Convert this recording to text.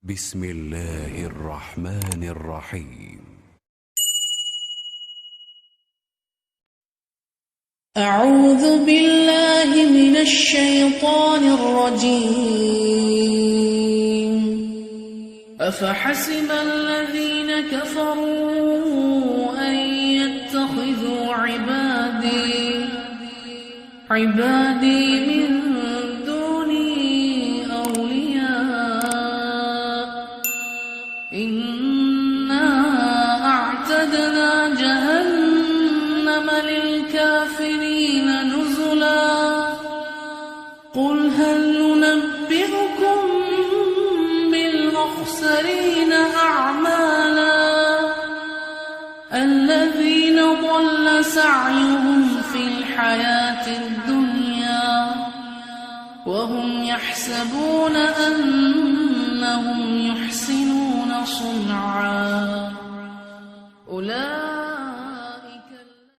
بسم الله الرحمن الرحيم. أعوذ بالله من الشيطان الرجيم. أفحسب الذين كفروا أن يتخذوا عبادي من دوني أولياء إنا أعتدنا جهنم للكافرين نزلا قل هل ننبئكم بالأخسرين أعمالا الذين ضل سعيهم في الحياة الدنيا وهم يحسبون أنهم يحسنون صنعا.